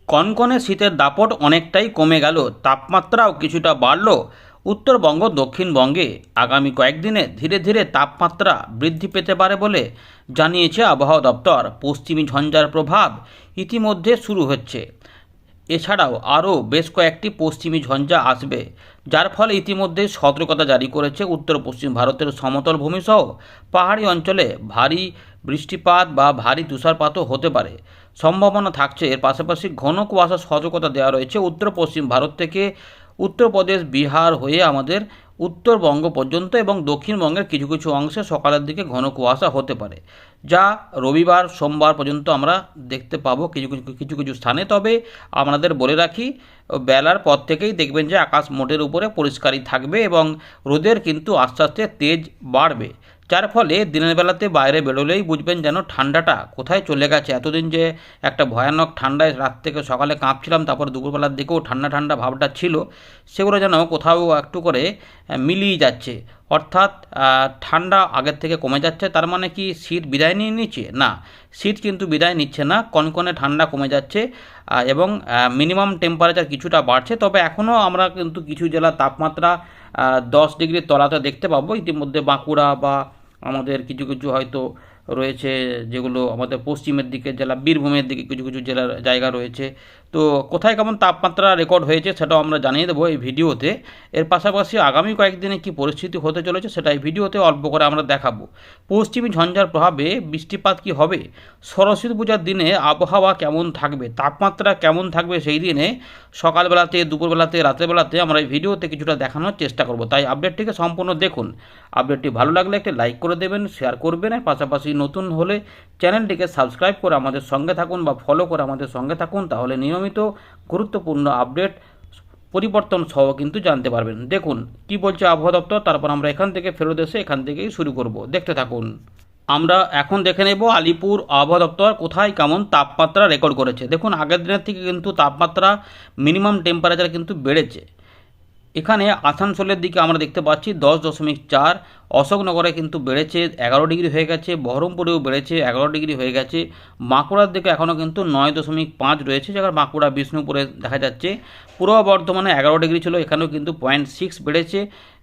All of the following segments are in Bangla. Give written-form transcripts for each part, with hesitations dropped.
কনকনে শীতের দাপট অনেকটাই কমে গেল, তাপমাত্রাও কিছুটা বাড়ল। উত্তরবঙ্গ দক্ষিণবঙ্গে আগামী কয়েকদিনে ধীরে ধীরে তাপমাত্রা বৃদ্ধি পেতে পারে বলে জানিয়েছে আবহাওয়া দপ্তর। পশ্চিমী ঝঞ্ঝার প্রভাব ইতিমধ্যে শুরু হচ্ছে। এছাড়াও আরও বেশ কয়েকটি পশ্চিমী ঝঞ্ঝা আসবে, যার ফলে ইতিমধ্যে সতর্কতা জারি করেছে উত্তর পশ্চিম ভারতের সমতল ভূমিসহ পাহাড়ি অঞ্চলে ভারী বৃষ্টিপাত বা ভারী তুষারপাতও হতে পারে সম্ভাবনা থাকছে। এর পাশাপাশি ঘন কুয়াশার সতর্কতা দেওয়া রয়েছে উত্তর পশ্চিম ভারত থেকে উত্তরপ্রদেশ, বিহার হয়ে আমাদের উত্তরবঙ্গ পর্যন্ত এবং দক্ষিণবঙ্গের কিছু কিছু অংশে সকালের দিকে ঘন কুয়াশা হতে পারে, যা রবিবার সোমবার পর্যন্ত আমরা দেখতে পাবো কিছু কিছু কিছু কিছু স্থানে। তবে আপনাদের বলে রাখি, বেলার পর থেকেই দেখবেন যে আকাশ মোটের উপরে পরিষ্কারই থাকবে এবং রোদের কিন্তু আস্তে আস্তে তেজ বাড়বে, যার ফলে দিনের বেলাতে বাইরে বেরোলেই বুঝবেন যেন ঠান্ডাটা কোথায় চলে গেছে। এতদিন যে একটা ভয়ানক ঠান্ডায় রাত থেকে সকালে কাঁপছিলাম, তারপর দুপুরবেলার দিকেও ঠান্ডা ঠান্ডা ভাবটা ছিল, সেগুলো যেন কোথাও একটু করে মিলিয়ে যাচ্ছে। অর্থাৎ ঠান্ডা আগের থেকে কমে যাচ্ছে। তার মানে কি শীত বিদায় নিয়ে নিচ্ছে? না, শীত কিন্তু বিদায় নিচ্ছে না, কনকনে ঠান্ডা কমে যাচ্ছে এবং মিনিমাম টেম্পারেচার কিছুটা বাড়ছে। তবে এখনও আমরা কিন্তু কিছু জেলার তাপমাত্রা 10 ডিগ্রির তলাতে দেখতে পাবো। ইতিমধ্যে বাঁকুড়া বা আমাদের কিছু কিছু হয়তো রয়েছে যেগুলো আমাদের পশ্চিমের দিকে জেলা, বীরভূমের দিকে কিছু কিছু জেলার জায়গা রয়েছে। তো কোথায় কেমন তাপমাত্রা রেকর্ড হয়েছে সেটাও আমরা জানিয়ে দেবো এই ভিডিওতে। এর পাশাপাশি আগামী কয়েকদিনে কী পরিস্থিতি হতে চলেছে সেটা এই ভিডিওতে অল্প করে আমরা দেখাবো। পশ্চিমী ঝঞ্ঝার প্রভাবে বৃষ্টিপাত কি হবে, সরস্বতী পূজার দিনে আবহাওয়া কেমন থাকবে, তাপমাত্রা কেমন থাকবে সেই দিনে, সকালবেলাতে, দুপুরবেলাতে, রাত্রেবেলাতে আমরা এই ভিডিওতে কিছুটা দেখানোর চেষ্টা করব। তাই আপডেটটিকে সম্পূর্ণ দেখুন। আপডেটটি ভালো লাগলে একটি লাইক করে দেবেন, শেয়ার করবেন। এর পাশাপাশি নতুন হলে চ্যানেলটিকে সাবস্ক্রাইব করে আমাদের সঙ্গে থাকুন বা ফলো করে আমাদের সঙ্গে থাকুন, তাহলে নিয়মিত গুরুত্বপূর্ণ আপডেট পরিবর্তন সহ কিন্তু জানতে পারবেন। দেখুন কি বলছে আবহাওয়া দপ্তর, তারপর আমরা এখান থেকে ফেরত এসে এখান থেকেই শুরু করব। দেখতে থাকুন। আমরা এখন দেখে নেব আলিপুর আবহাওয়া দপ্তর কোথায় কেমন তাপমাত্রা রেকর্ড করেছে। দেখুন আগের দিনের থেকে কিন্তু তাপমাত্রা মিনিমাম টেম্পারেচার কিন্তু বেড়েছে। এখানে আসানসোলের দিকে আমরা দেখতে পাচ্ছি 10.4, অশোকনগরে কিন্তু বেড়েছে 11 ডিগ্রি হয়ে গেছে, বহরমপুরেও বেড়েছে 11 ডিগ্রি হয়ে গেছে, বাঁকুড়ার দিকে এখনও কিন্তু 9.5 রয়েছে, যেখানে বাঁকুড়া বিষ্ণুপুরে দেখা যাচ্ছে। পূর্ব বর্ধমানে 11 ডিগ্রি ছিল, এখানেও কিন্তু 0.6 বেড়েছে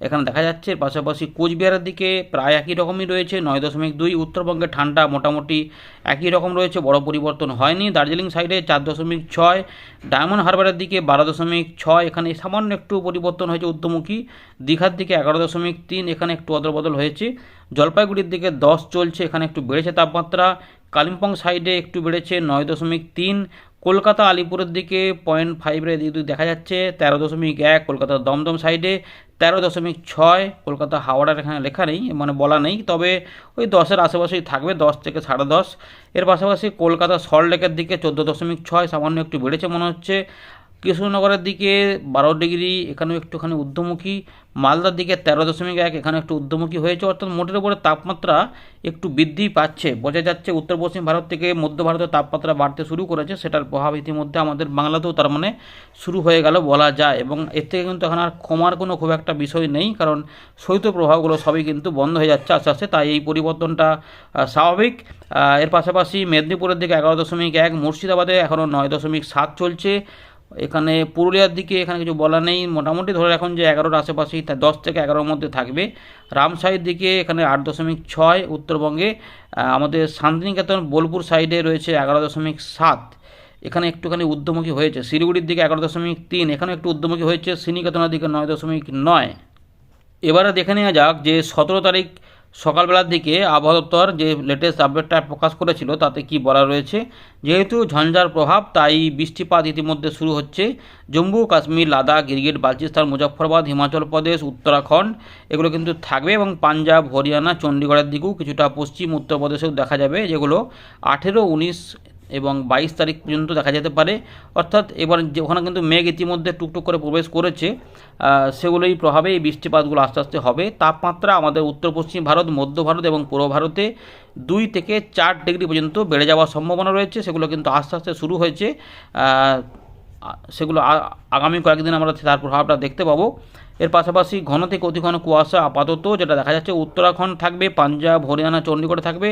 এখানে দেখা যাচ্ছে। পাশাপাশি কোচবিহারের দিকে প্রায় একই রকমই রয়েছে 9.2। উত্তরবঙ্গে ঠান্ডা মোটামুটি একই রকম রয়েছে, বড় পরিবর্তন হয়নি। দার্জিলিং সাইডে 4.6, ডায়মন্ড হারবারের দিকে 12.6, এখানে সামান্য একটু পরিবর্তন হয়েছে ঊর্ধ্বমুখী। দীঘার দিকে 11.3, এখানে একটু অদলবদল হয়েছে। জলপাইগুড়ির দিকে 10 চলছে, এখানে একটু বেড়েছে তাপমাত্রা। কালিম্পং সাইডে একটু বেড়েছে 9.3। কলকাতা আলিপুরের দিকে 0.5 দেখা যাচ্ছে 13.1। কলকাতা দমদম সাইডে 13.6। কলকাতা হাওড়ার এখানে লেখা নেই, মানে বলা নেই, তবে ওই 10-এর আশেপাশেই থাকবে, 10 থেকে 10.5। এর পাশাপাশি কলকাতা সল্টলেকের দিকে 14.6, সামান্য একটু বেড়েছে মনে হচ্ছে। কৃষ্ণনগরের দিকে 12 ডিগ্রি, এখানেও একটুখানি ঊর্ধ্বমুখী। মালদার দিকে 13.1, এখানে একটু ঊর্ধ্বমুখী হয়েছে। অর্থাৎ মোটের উপরে তাপমাত্রা একটু বৃদ্ধি পাচ্ছে, বোঝা যাচ্ছে উত্তর পশ্চিম ভারত থেকে মধ্য ভারতের তাপমাত্রা বাড়তে শুরু করেছে, সেটার প্রভাব ইতিমধ্যে আমাদের বাংলাতেও তার মানে শুরু হয়ে গেল বলা যায়। এবং এর থেকে কিন্তু এখন আর কমার কোনো খুব একটা বিষয় নেই, কারণ শৈত্য প্রভাবগুলো সবই কিন্তু বন্ধ হয়ে যাচ্ছে আস্তে আস্তে, তাই এই পরিবর্তনটা স্বাভাবিক। এর পাশাপাশি মেদিনীপুরের দিকে 11.1, মুর্শিদাবাদে এখনও 9.7 চলছে। এখানে পুরুলিয়ার দিকে এখানে কিছু বলা নেই, মোটামুটি ধরে এখন যে 11-র আশেপাশেই, 10 থেকে 11-র মধ্যে থাকবে। রামসাইর দিকে এখানে 8.6, উত্তরবঙ্গে আমাদের শান্তিনিকেতন বোলপুর সাইডে রয়েছে 11.7, এখানে একটুখানি ঊর্ধ্বমুখী হয়েছে। শিলিগুড়ির দিকে 11.3, এখানে একটু ঊর্ধ্বমুখী হয়েছে। শ্রীনিকেতনের দিকে 9.9। এবারে দেখে নেওয়া যাক যে 17 তারিখ সকালবেলার দিকে আবহাওয়া দপ্তর যে লেটেস্ট আপডেটটা প্রকাশ করেছিল তাতে কি বলা রয়েছে। যেহেতু ঝঞ্ঝার প্রভাব, তাই বৃষ্টিপাত ইতিমধ্যে শুরু হচ্ছে। জম্মু কাশ্মীর, লাদাখ, গিরগিট, বালচিস্তান, মুজফ্ফরবাদ, হিমাচল প্রদেশ, উত্তরাখণ্ড এগুলো কিন্তু থাকবে এবং পাঞ্জাব, হরিয়ানা, চণ্ডীগড়ের দিকেও কিছুটা পশ্চিম উত্তরপ্রদেশেও দেখা যাবে, যেগুলো 18, 19 এবং 22 তারিখ পর্যন্ত দেখা যেতে পারে। অর্থাৎ এবার ওখানে কিন্তু মেঘ ইতিমধ্যে টুকটুক করে প্রবেশ করেছে, সেগুলোই প্রভাবে এই বৃষ্টিপাতগুলো আস্তে আস্তে হবে। তাপমাত্রা আমাদের উত্তর পশ্চিম ভারত, মধ্য ভারত এবং পূর্ব ভারতে 2 থেকে 4 ডিগ্রি পর্যন্ত বেড়ে যাওয়ার সম্ভাবনা রয়েছে, সেগুলো কিন্তু আস্তে আস্তে শুরু হয়েছে। সেগুলো আগামী কয়েকদিন আমরা তার প্রভাবটা দেখতে পাবো। এর পাশাপাশি ঘন থেকে অতি ঘন কুয়াশা আপাতত যেটা দেখা যাচ্ছে উত্তরাখণ্ড থাকবে, পাঞ্জাব, হরিয়ানা, চণ্ডীগড়ে থাকবে।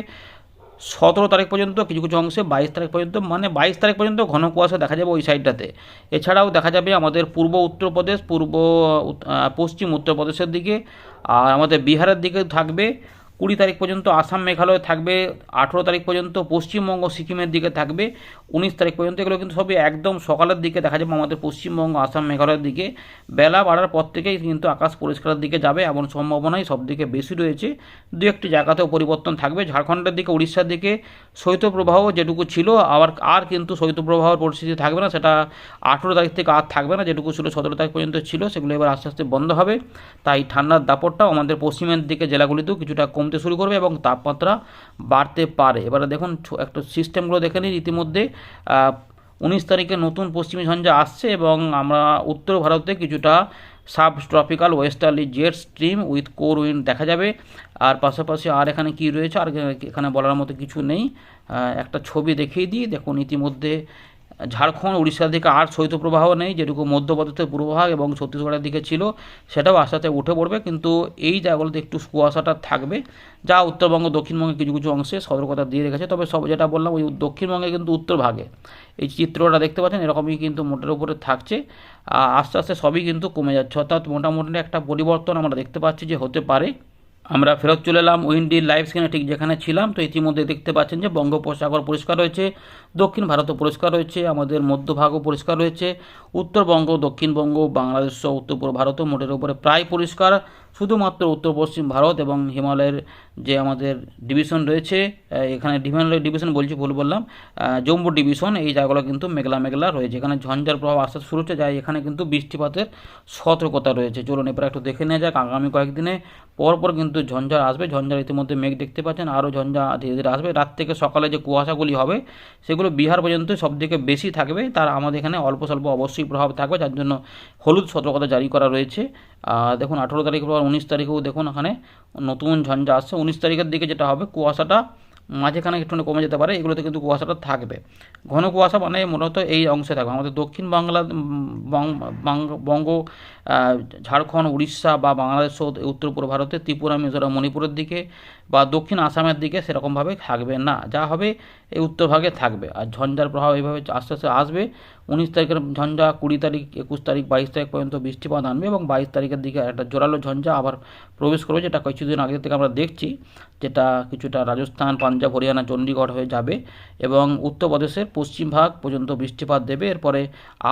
17 তারিখ পর্যন্ত কিছু কিছু অংশে, 22 তারিখ পর্যন্ত, মানে 22 তারিখ পর্যন্ত ঘন কুয়াশা দেখা যাবে ওই সাইডটাতে। এছাড়াও দেখা যাবে আমাদের পূর্ব উত্তরপ্রদেশ, পশ্চিম উত্তরপ্রদেশের দিকে, আর আমাদের বিহারের দিকে থাকবে 20 তারিখ পর্যন্ত। আসাম মেঘালয় থাকবে 18 তারিখ পর্যন্ত। পশ্চিমবঙ্গ সিকিমের দিকে থাকবে 19 তারিখ পর্যন্ত। এগুলো কিন্তু সবই একদম সকালের দিকে দেখা যাবে আমাদের পশ্চিমবঙ্গ, আসাম, মেঘালয়ের দিকে। বেলা বাড়ার পর থেকেই কিন্তু আকাশ পরিষ্কারের দিকে যাবে, এমন সম্ভাবনাই সব দিকে বেশি রয়েছে। দু একটি জায়গাতেও পরিবর্তন থাকবে। ঝাড়খণ্ডের দিকে, উড়িষ্যার দিকে শৈত্যপ্রবাহ যেটুকু ছিল আর কিন্তু শৈত্যপ্রবাহের পরিস্থিতি থাকবে না, সেটা 18 তারিখ থেকে আর থাকবে না। যেটুকু ছিল 17 তারিখ পর্যন্ত ছিল, সেগুলো এবার আস্তে আস্তে বন্ধ হবে। তাই ঠান্ডার দাপটটাও আমাদের পশ্চিমের দিকে জেলাগুলিতেও কিছুটা কমতে শুরু করবে এবং তাপমাত্রা বাড়তে পারে। এবারে দেখুন একটা সিস্টেমগুলো দেখে নিই। ইতিমধ্যে 19 তারিখে নতুন পশ্চিমী ঝঞ্ঝা আসছে এবং আমরা উত্তর ভারতে কিছুটা sub tropical westerly jet stream with core wind দেখা যাবে। আর পাশাপাশি আর এখানে কি রয়েছে, আর এখানে বলার মতো কিছু নেই। একটা ছবি দেখিয়ে দিই। দেখুন ইতিমধ্যে ঝাড়খণ্ড, উড়িষ্যার দিকে আর শৈত্যপ্রবাহ নেই, যেটুকু মধ্যপ্রদেশের পূর্বভাগ এবং ছত্তিশগড়ের দিকে ছিল সেটাও আস্তে আস্তে উঠে পড়বে। কিন্তু এই জায়গাগুলোতে একটু কুয়াশাটা থাকবে, যা উত্তরবঙ্গ, দক্ষিণবঙ্গে কিছু কিছু অংশে সতর্কতা দিয়ে রেখেছে। তবে সব যেটা বললাম, ওই দক্ষিণবঙ্গে কিন্তু উত্তরভাগে এই চিত্রটা দেখতে পাচ্ছেন, এরকমই কিন্তু মোটের উপরে থাকছে। আস্তে আস্তে সবই কিন্তু কমে যাচ্ছে, অর্থাৎ মোটামুটি একটা পরিবর্তন আমরা দেখতে পাচ্ছি যে হতে পারে। আমরা ফেরত চলে এলাম উইন্ডির লাইভ স্ক্রিনে, ঠিক যেখানে ছিলাম। তো ইতিমধ্যে দেখতে পাচ্ছেন যে বঙ্গোপসাগর পরিষ্কার রয়েছে, দক্ষিণ ভারতও পরিষ্কার রয়েছে, আমাদের মধ্যভাগও পরিষ্কার রয়েছে, উত্তরবঙ্গ, দক্ষিণবঙ্গ, বাংলাদেশ সহ উত্তর পূর্ব ভারতও মোটের উপরে প্রায় পরিষ্কার। শুধুমাত্র উত্তর পশ্চিম ভারত এবং হিমালয়ের যে আমাদের ডিভিশন রয়েছে, এখানে হিমালয় ডিভিশন বলছি, ভুল বললাম, জম্মু ডিভিশন, এই জায়গাগুলো কিন্তু মেঘলা মেঘলা রয়েছে। এখানে ঝঞ্ঝার প্রভাব আস্তে আস্তে শুরু হচ্ছে, যাই এখানে কিন্তু বৃষ্টিপাতের সতর্কতা রয়েছে। চলুন এবার একটু দেখে নেওয়া যাক। আগামী কয়েকদিনে পরপর কিন্তু ঝঞ্ঝা আসবে। ঝঞ্ঝার ইতিমধ্যে মেঘ দেখতে পাচ্ছেন, আরও ঝঞ্ঝা ধীরে ধীরে আসবে। রাত থেকে সকালে যে কুয়াশাগুলি হবে সেগুলো বিহার পর্যন্ত সবথেকে বেশি থাকবে, তার আমাদের এখানে অল্প স্বল্প অবশ্যই প্রভাব থাকবে, যার জন্য হলুদ সতর্কতা জারি করা রয়েছে। দেখুন 18 তারিখের পর 19 তারিখেও দেখুন এখানে নতুন ঝঞ্ঝা আসছে। 19 তারিখের দিকে যেটা হবে, কুয়াশাটা মাঝখানে একটু কমে যেতে পারে, এগুলোতে কিন্তু কুয়াশাটা থাকবে। ঘন কুয়াশা মানে মূলত এই অংশে থাকবে আমাদের দক্ষিণ বাংলা, বঙ্গ, ঝাড়খণ্ড, উড়িষ্যা বা বাংলাদেশ সহ উত্তর পূর্ব ভারতে, ত্রিপুরা, মিজোরাম, মণিপুরের দিকে বা দক্ষিণ আসামের দিকে সেরকমভাবে থাকবে না, যা হবে এই উত্তরভাগে থাকবে। আর ঝঞ্ঝার প্রভাব এইভাবে আস্তে আস্তে আসবে। 19 তারিখের ঝঞ্ঝা 20 তারিখ, 21 তারিখ, 22 তারিখ পর্যন্ত বৃষ্টিপাত আনবে এবং 22 তারিখের দিকে একটা জোরালো ঝঞ্ঝা আবার প্রবেশ করবে, যেটা কিছুদিন আগে থেকে আমরা দেখছি, যেটা কিছুটা রাজস্থান, পাঞ্জাব, হরিয়ানা, চণ্ডীগড় হয়ে যাবে এবং উত্তরপ্রদেশের পশ্চিম ভাগ পর্যন্ত বৃষ্টিপাত দেবে। এরপরে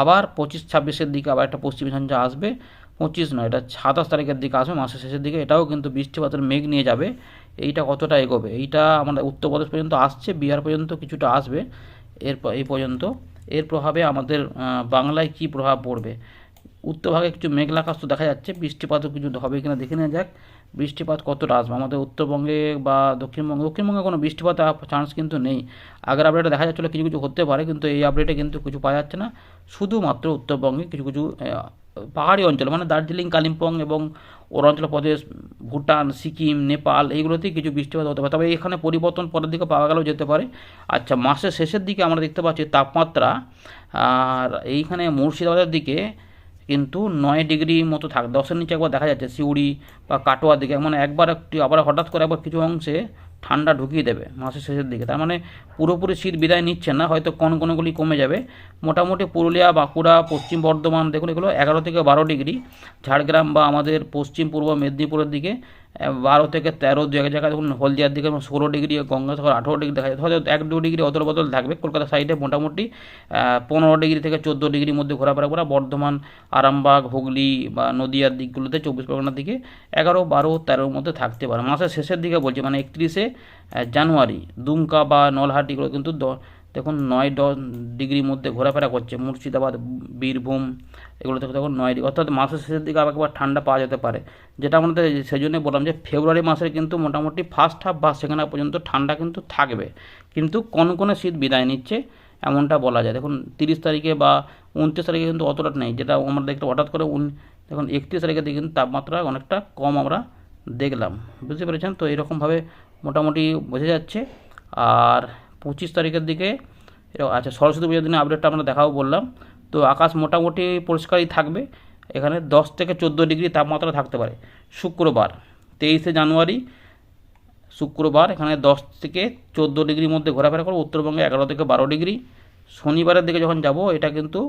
আবার 25-26-এর দিকে আবার একটা পশ্চিমী ঝঞ্ঝা আসবে। 25 নয়, এটা 27 তারিখের দিকে আসবে, মাসের শেষের দিকে। এটাও কিন্তু বৃষ্টিপাতের মেঘ নিয়ে যাবে। এইটা কতটা এগোবে, এইটা আমাদের উত্তরপ্রদেশ পর্যন্ত আসছে, বিহার পর্যন্ত কিছুটা আসবে। এই পর্যন্ত এর প্রভাবে আমাদের বাংলায় কী প্রভাব পড়বে। উত্তরভাগে কিছু মেঘলা আকাশ তো দেখা যাচ্ছে, বৃষ্টিপাতও কিছু হবে কিনা দেখে নেওয়া যাক। বৃষ্টিপাত কতটা আসবে আমাদের উত্তরবঙ্গে বা দক্ষিণবঙ্গে কোনো বৃষ্টিপাত চান্স কিন্তু নেই। আগের আপডেটে দেখা যাচ্ছিলো কিছু কিছু হতে পারে, কিন্তু এই আপডেটে কিন্তু কিছু পাওয়া যাচ্ছে না। শুধুমাত্র উত্তরবঙ্গে কিছু কিছু পাহাড়ি অঞ্চল, মানে দার্জিলিং, কালিম্পং এবং অরুণাচল প্রদেশ, ভুটান, সিকিম, নেপাল, এইগুলোতেই কিছু বৃষ্টিপাত হতে পারে। তবে এখানে পরিবর্তন পরের দিকে পাওয়া গেলেও যেতে পারে। আচ্ছা, মাসের শেষের দিকে আমরা দেখতে পাচ্ছি তাপমাত্রা, আর এইখানে মুর্শিদাবাদের দিকে কিন্তু 9 ডিগ্রি মতো থাকে, 10-এর নিচে একবার দেখা যাচ্ছে সিউড়ি বা কাটোয়ার দিকে, মানে একবার একটু আবার হঠাৎ করে একবার কিছু অংশে ঠান্ডা ঢুকিয়ে দেবে মাসের শেষের দিকে। তার মানে পুরোপুরি শীত বিদায় নিচ্ছে না, হয়তো কনকনগুলি কমে যাবে। মোটামুটি পুরুলিয়া, বাঁকুড়া, পশ্চিম বর্ধমান, দেখুন এগুলো 11 থেকে 12 ডিগ্রি। ঝাড়গ্রাম বা আমাদের পশ্চিম পূর্ব মেদিনীপুরের দিকে 12 থেকে 13, দু এক জায়গায় দেখুন হলদিয়ার দিকে 16 ডিগ্রি, গঙ্গাসাগর 18 ডিগ্রি দেখা যায়। হয়তো 1-2 ডিগ্রি অদল বদল থাকবে। কলকাতা সাইডে মোটামুটি 15 ডিগ্রি থেকে 14 ডিগ্রির মধ্যে ঘোরাফেরা করা। বর্ধমান, আরামবাগ, হুগলি বা নদিয়ার দিকগুলোতে, 24 পরগনার দিকে 11, 12, 13-র মধ্যে থাকতে পারে মাসের শেষের দিকে বলছি, মানে 31শে জানুয়ারি। দুমকা বা নলহাটি এগুলো কিন্তু দেখুন 9-10 ডিগ্রির মধ্যে ঘোরাফেরা করছে। মুর্শিদাবাদ, বীরভূম এগুলো থেকে তখন 9 ডিগ্রি, অর্থাৎ মাসের শেষের দিকে আবার একবার ঠান্ডা পাওয়া যেতে পারে। যেটা আমাদের সেই জন্যই বললাম যে ফেব্রুয়ারি মাসের কিন্তু মোটামুটি ফার্স্ট হাফ বা সেকেন্ড হাফ পর্যন্ত ঠান্ডা কিন্তু থাকবে, কিন্তু কনকনে শীত বিদায় নিচ্ছে এমনটা বলা যায়। দেখুন 30 তারিখে বা 29 তারিখে কিন্তু অতটা নেই, যেটা আমরা দেখতে হঠাৎ করে দেখুন 31 তারিখের দিকে কিন্তু তাপমাত্রা অনেকটা কম আমরা দেখলাম, বুঝতে পেরেছেন তো। এরকমভাবে মোটামুটি বোঝা যাচ্ছে। আর 25 তারিখের দিকে আচ্ছা, সরস্বতী পুজোর দিনে আপডেটটা আমরা দেখাবো বললাম। তো আকাশ মোটামুটি পরিষ্কারই থাকবে, এখানে 10 থেকে 14 ডিগ্রি তাপমাত্রা থাকতে পারে। শুক্রবার 23শে জানুয়ারি শুক্রবার এখানে 10 থেকে 14 ডিগ্রির মধ্যে ঘোরাফেরা করবে, উত্তরবঙ্গে 11 থেকে 12 ডিগ্রি। শনিবারের দিকে যখন যাব এটা কিন্তু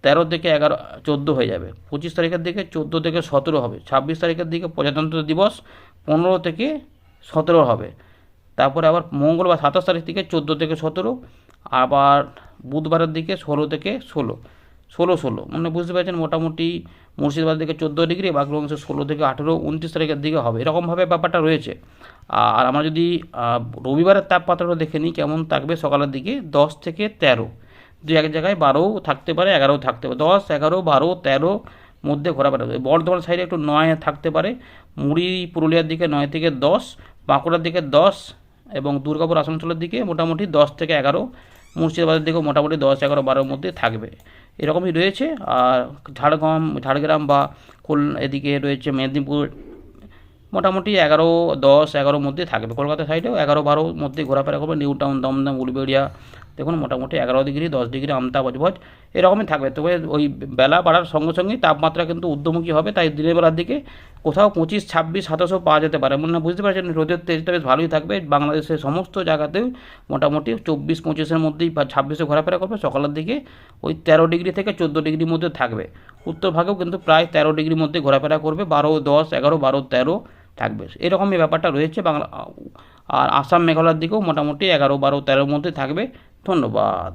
13 থেকে 11 14 হয়ে যাবে। 25 তারিখের দিকে 14 থেকে 17 হবে। 26 তারিখের দিকে প্রজাতন্ত্র দিবস 15 থেকে 17 হবে। তারপরে আবার মঙ্গলবার 27 তারিখ থেকে 14 থেকে 17, আবার বুধবারের দিকে 16 থেকে 16 মানে বুঝতে পারছেন, মোটামুটি মুর্শিদাবাদ দিকে 14 ডিগ্রি, বাকি অংশ 16 থেকে 18 29 তারিখের দিকে হবে, এরকমভাবে ব্যাপারটা রয়েছে। আর আমরা যদি রবিবারের তাপমাত্রাটা দেখে নিই কেমন থাকবে, সকালের দিকে 10 থেকে 13, দু এক জায়গায় 12ও থাকতে পারে, 11ও থাকতে পারে, 10 11 12 13 মধ্যে ঘোরাফেরা হবে। বর্ধমান সাইডে একটু 9 থাকতে পারে, মুড়ি পুরুলিয়ার দিকে 9 থেকে 10, বাঁকুড়ার দিকে 10 এবং দুর্গাপুর আসানসোলের দিকে মোটামুটি 10 থেকে 11, মুর্শিদাবাদের দিকেও মোটামুটি 10 11 12 মধ্যে থাকবে, এরকমই রয়েছে। আর ঝাড়গ্রাম বা এদিকে রয়েছে মেদিনীপুর, মোটামুটি 11 10 11 মধ্যে থাকবে। কলকাতা সাইডেও 11 12 মধ্যে ঘোরাফেরা করবে। নিউ টাউন দমদম উলবেড়িয়া দেখুন মোটামুটি 11 ডিগ্রি 10 ডিগ্রি আমতা বজবজ এরকমই থাকবে। তবে ওই বেলা বাড়ার সঙ্গে সঙ্গেই তাপমাত্রা কিন্তু ঊর্ধ্বমুখী হবে, তাই দিনের বেলার দিকে কোথাও 25 26 27ও পাওয়া যেতে পারে। মনে বুঝতে পারছেন, রোদের তেজটা বেশ ভালোই থাকবে। বাংলাদেশের সমস্ত জায়গাতেও মোটামুটি 24 25-এর মধ্যেই বা 26-এ ঘোরাফেরা করবে। সকালের দিকে ওই 13 ডিগ্রি থেকে 14 ডিগ্রির মধ্যে থাকবে। উত্তর ভাগেও কিন্তু প্রায় 13 ডিগ্রির মধ্যে ঘোরাফেরা করবে, 12 10 11 12 13 থাকবে, এরকমই ব্যাপারটা রয়েছে বাংলা। আর আসাম মেঘালয়ের দিকেও মোটামুটি 11 12 13-এর মধ্যে থাকবে। ধন্যবাদ।